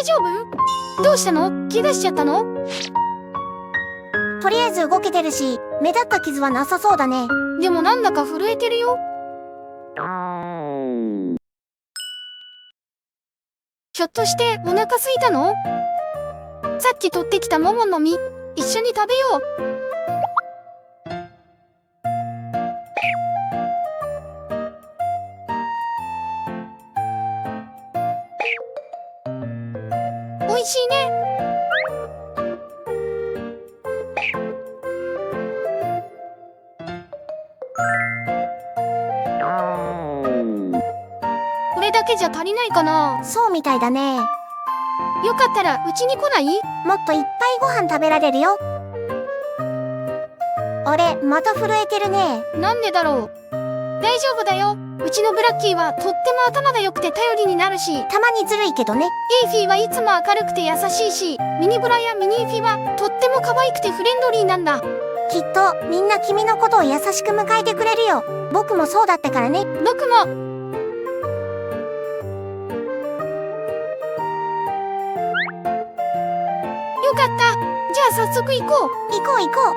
丈夫？どうしたの？怪我しちゃったの？とりあえず動けてるし、目立った傷はなさそうだね。でもなんだか震えてるよ。ひょっとしてお腹空いたの？さっき取ってきた桃の実、一緒に食べよう。おいしいね。これだけじゃ足りないかな。そうみたいだね。よかったらうちに来ない？もっといっぱいご飯食べられるよ。俺、また震えてるね。なんでだろう。大丈夫だよ。うちのブラッキーはとっても頭が良くて頼りになるし、たまにずるいけどね。エイフィーはいつも明るくて優しいし、ミニブラやミニーフィはとっても可愛くてフレンドリーなんだ。きっとみんな君のことを優しく迎えてくれるよ。僕もそうだったからね。僕も。よかった。じゃあ早速行こう。行こう行こう。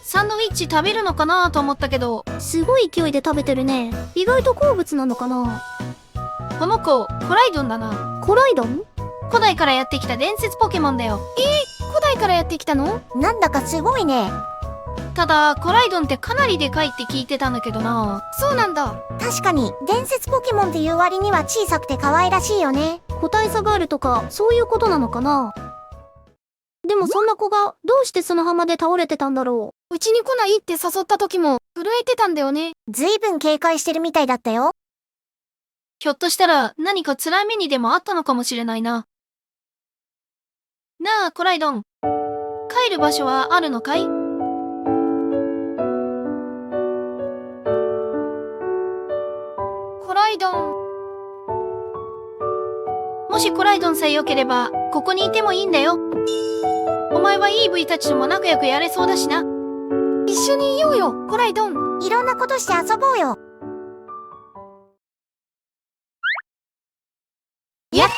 サンドイッチ食べるのかなと思ったけど、すごい勢いで食べてるね。意外と好物なのかな。この子、コライドンだな。コライドン？古代からやってきた伝説ポケモンだよ。古代からやってきたの？なんだかすごいね。ただ、コライドンってかなりでかいって聞いてたんだけどな。そうなんだ。確かに、伝説ポケモンっていう割には小さくて可愛らしいよね。個体差があるとか、そういうことなのかな。でもそんな子が、どうして砂浜で倒れてたんだろうちに来ないって誘った時も、震えてたんだよね。う。ずいぶん警戒してるみたいだったよ。ひょっとしたら、何か辛い目にでもあったのかもしれないな。なあ、コライドン。帰る場所はあるのかい？コライドン。もしコライドンさえ良ければ、ここにいてもいいんだよ。お前は EV たちとも仲良くやれそうだしな。一緒にいようよ、コライドン。いろんなことして遊ぼうよ。やった！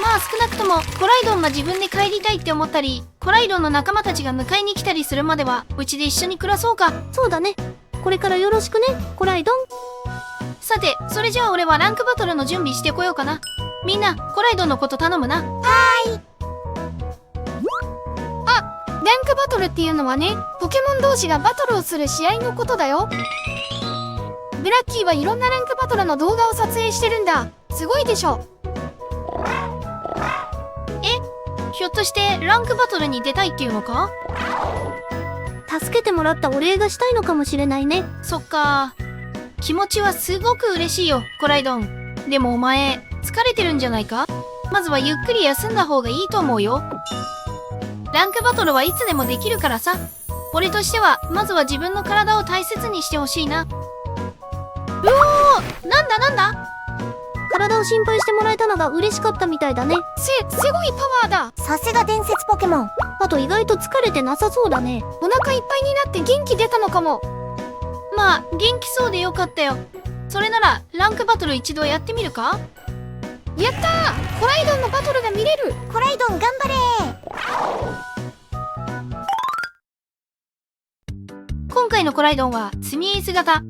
まあ少なくともコライドンが自分で帰りたいって思ったり、コライドンの仲間たちが迎えに来たりするまではうちで一緒に暮らそうか。そうだね。これからよろしくね、コライドン。さて、それじゃあ俺はランクバトルの準備してこようかな。みんな、コライドンのこと頼むな。ランクバトルっていうのはね、ポケモン同士がバトルをする試合のことだよ。ブラッキーはいろんなランクバトルの動画を撮影してるんだ。すごいでしょ。ひょっとしてランクバトルに出たいっていうのか？助けてもらったお礼がしたいのかもしれないね。そっか。気持ちはすごく嬉しいよ、コライドン。でもお前、疲れてるんじゃないか？まずはゆっくり休んだ方がいいと思うよ。ランクバトルはいつでもできるからさ。俺としては、まずは自分の体を大切にしてほしいな。うおー！なんだ？体を心配してもらえたのが嬉しかったみたいだね。すごいパワーだ。さすが伝説ポケモン。あと意外と疲れてなさそうだね。お腹いっぱいになって元気出たのかも。まあ、元気そうでよかったよ。それなら、ランクバトル一度やってみるか？やったー！コライドンのバトルが見れる。コライドン頑張れー。今回のコライドンは積みエース型。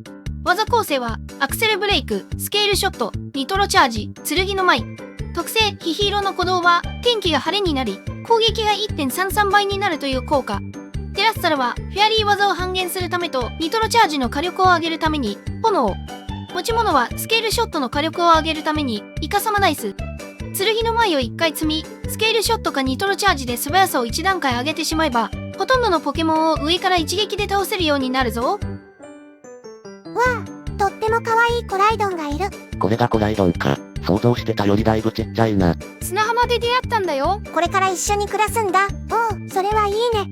技構成はアクセルブレイク、スケールショット、ニトロチャージ、剣の舞。特性ヒヒーロの鼓動は天気が晴れになり、攻撃が 1.33 倍になるという効果。テラッサルはフェアリー技を半減するためとニトロチャージの火力を上げるために炎。持ち物はスケールショットの火力を上げるためにイカサマダイス。剣の舞を1回積み、スケールショットかニトロチャージで素早さを1段階上げてしまえば、ほとんどのポケモンを上から一撃で倒せるようになるぞ。わあ、とっても可愛いコライドンがいる。これがコライドンか。想像してたよりだいぶちっちゃいな。砂浜で出会ったんだよ。これから一緒に暮らすんだ。おう、それはいいね。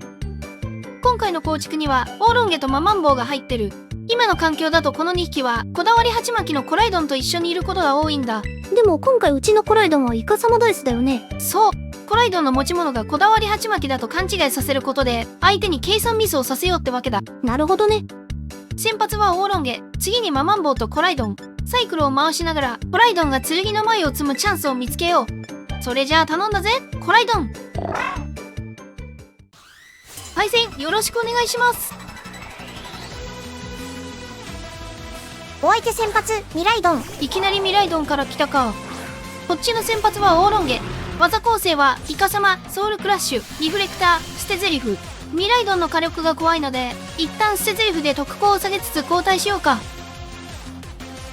今回の構築にはオーロンゲとママンボウが入ってる。今の環境だとこの2匹はこだわり鉢巻きのコライドンと一緒にいることが多いんだ。でも今回うちのコライドンはイカサマダイスだよね。そう。コライドンの持ち物がこだわり鉢巻きだと勘違いさせることで相手に計算ミスをさせようってわけだ。なるほどね。先発はオーロンゲ、次にママンボウとコライドン。サイクルを回しながらコライドンが剣の前を積むチャンスを見つけよう。それじゃあ頼んだぜ、コライドン。対戦よろしくお願いします。お相手先発ミライドン。いきなりミライドンから来たか。こっちの先発はオーロンゲ、技構成はイカサマ、ソウルクラッシュ、リフレクター、捨て台詞。ミライドンの火力が怖いので一旦捨て台詞で特攻を下げつつ交代しようか。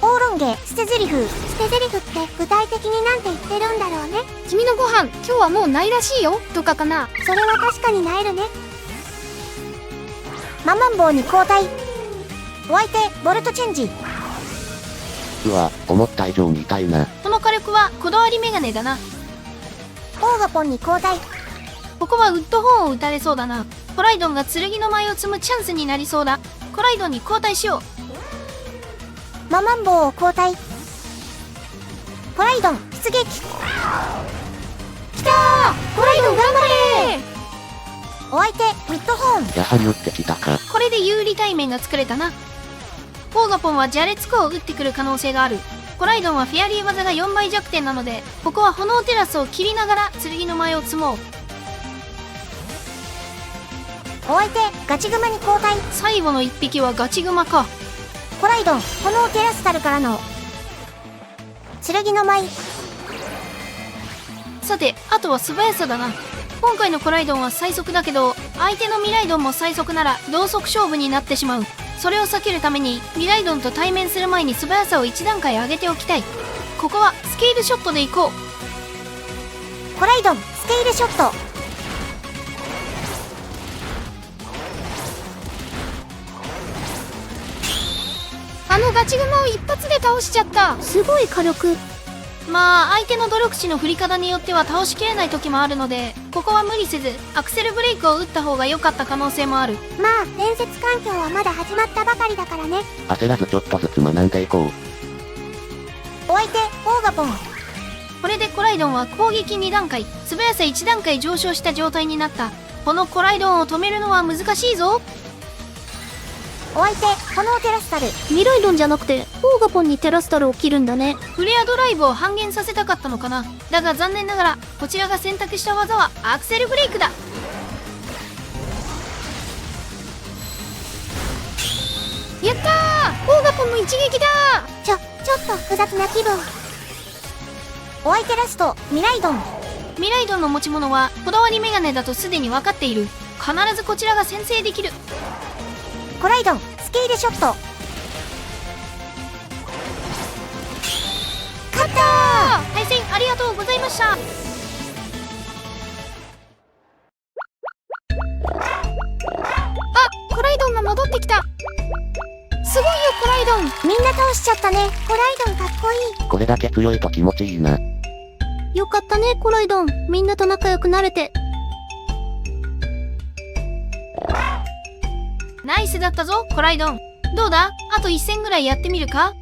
オーロンゲ、捨て台詞。捨て台詞って具体的になんて言ってるんだろうね。君のご飯今日はもうないらしいよとかかな。それは確かになえるね。ママンボウに交代。お相手ボルトチェンジ。うわ、思った以上に痛いな。この火力はこだわりメガネだな。オーガポンに交代。ここはウッドホーンを打たれそうだな。コライドンが剣の前を積むチャンスになりそうだ。コライドンに交代しよう。ママンボウを交代。コライドン出撃。きたー、コライドン頑張れー。お相手ミッドホーン。やはり打ってきたか。これで有利対面が作れたな。オーガポンはジャレツコを打ってくる可能性がある。コライドンはフェアリー技が4倍弱点なのでここは炎テラスを切りながら剣の前を積もう。お相手ガチグマに交代。最後の1匹はガチグマか。コライドン炎テラスタルからの剣の舞。さてあとは素早さだな。今回のコライドンは最速だけど相手のミライドンも最速なら同速勝負になってしまう。それを避けるためにミライドンと対面する前に素早さを1段階上げておきたい。ここはスケールショットでいこう。コライドンスケールショット。あのガチグマを一発で倒しちゃった。すごい火力。まあ相手の努力値の振り方によっては倒しきれない時もあるのでここは無理せずアクセルブレイクを打った方が良かった可能性もある。まあ伝説環境はまだ始まったばかりだからね。焦らずちょっとずつ学んでいこう。お相手オーガポン。これでコライドンは攻撃2段階素早さ1段階上昇した状態になった。このコライドンを止めるのは難しいぞ。お相手炎テラスタル。ミライドンじゃなくてオーガポンにテラスタルを切るんだね。フレアドライブを半減させたかったのかな。だが残念ながらこちらが選択した技はアクセルブレイクだ。やったー、オーガポンの一撃だ。ちょっと複雑な気分。お相手ラストミライドン。ミライドンの持ち物はこだわりメガネだとすでに分かっている。必ずこちらが先制できる。コライドンスケールショット。勝ったー。対戦ありがとうございました。あ、コライドンが戻ってきた。すごいよコライドン。みんな倒しちゃったね。コライドンかっこいい。これだけ強いと気持ちいいな。よかったねコライドン、みんなと仲良くなれて。ナイスだったぞコライドン。どうだ、あと1戦ぐらいやってみるか。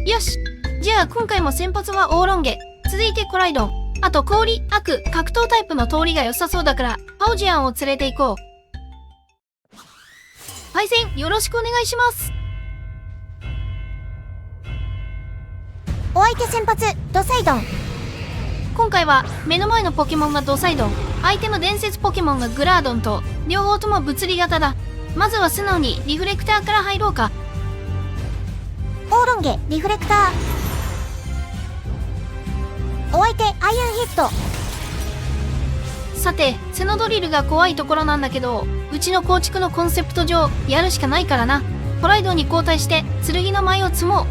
よし、じゃあ今回も先発はオーロンゲ、続いてコライドン、あと氷、悪、格闘タイプの通りが良さそうだからパオジアンを連れて行こう。対戦よろしくお願いします。お相手先発ドサイドン。今回は目の前のポケモンがドサイドン、相手の伝説ポケモンがグラードンと両方とも物理型だ。まずは素直にリフレクターから入ろうか。オーロンゲリフレクター。お相手アイアンヘッド。さてセノドリルが怖いところなんだけどうちの構築のコンセプト上やるしかないからな。コライドンに交代して剣の舞を積も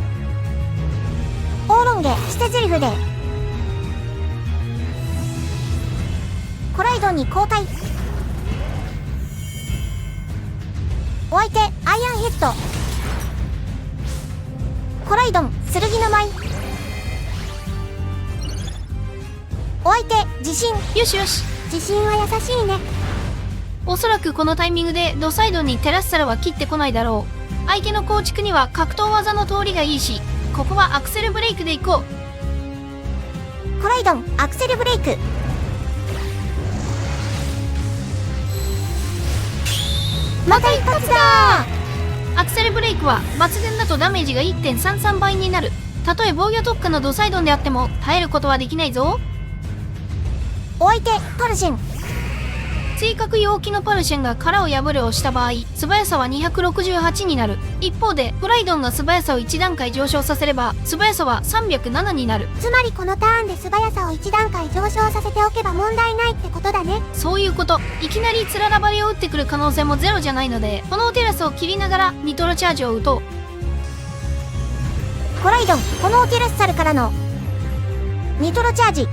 う。オーロンゲ捨て台詞で。コライドンに交代。お相手アイアンヘッド。コライドン剣の舞。お相手自信。よしよし、自信は優しいね。おそらくこのタイミングでドサイドンにテラスサラは切ってこないだろう。相手の構築には格闘技の通りがいいしここはアクセルブレイクでいこう。コライドンアクセルブレイク。また一発だー。アクセルブレイクは抜群だとダメージが 1.33 倍になる。たとえ防御特化のドサイドンであっても耐えることはできないぞ。お相手パルシェン。追角容器のパルシェンが殻を破るをした場合、素早さは268になる。一方でコライドンが素早さを1段階上昇させれば素早さは307になる。つまりこのターンで素早さを1段階上昇させておけば問題ないってことだね。そういうこと。いきなりつららばりを打ってくる可能性もゼロじゃないので、炎テラスを切りながらニトロチャージを打とう。コライドン炎テラスサルからのニトロチャージ。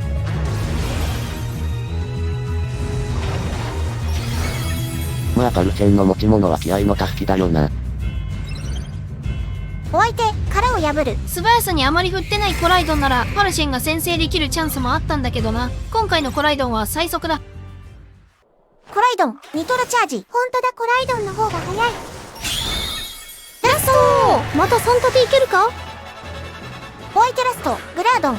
まあパルシェンの持ち物は気合の助けだよな。お相手殻を破る。素早さにあまり振ってないコライドンならパルシェンが先制できるチャンスもあったんだけどな。今回のコライドンは最速だ。コライドンニトロチャージ。ほんとだ、コライドンの方が早い。ラストまた3立ていけるか？お相手ラストグラードン。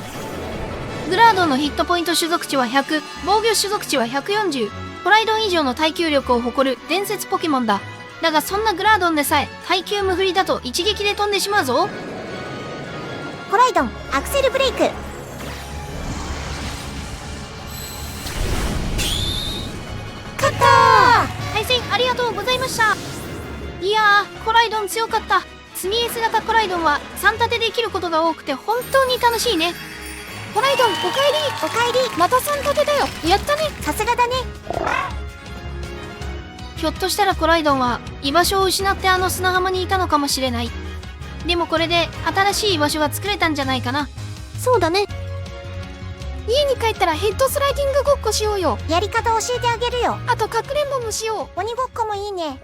グラードンのヒットポイント種族値は100、防御種族値は140。コライドン以上の耐久力を誇る伝説ポケモンだ。だがそんなグラードンでさえ耐久無振りだと一撃で飛んでしまうぞ。コライドンアクセルブレイク。勝ったー。対戦ありがとうございました。いやー、コライドン強かった。積み S 型コライドンは3立てできることが多くて本当に楽しいね。コライドンおかえり。おかえり。また3立てだよ。やったね。さすがだね。ひょっとしたらコライドンは居場所を失ってあの砂浜にいたのかもしれない。でもこれで新しい居場所が作れたんじゃないかな。そうだね。家に帰ったらヘッドスライディングごっこしようよ。やり方教えてあげるよ。あとかくれんぼもしよう。鬼ごっこもいいね。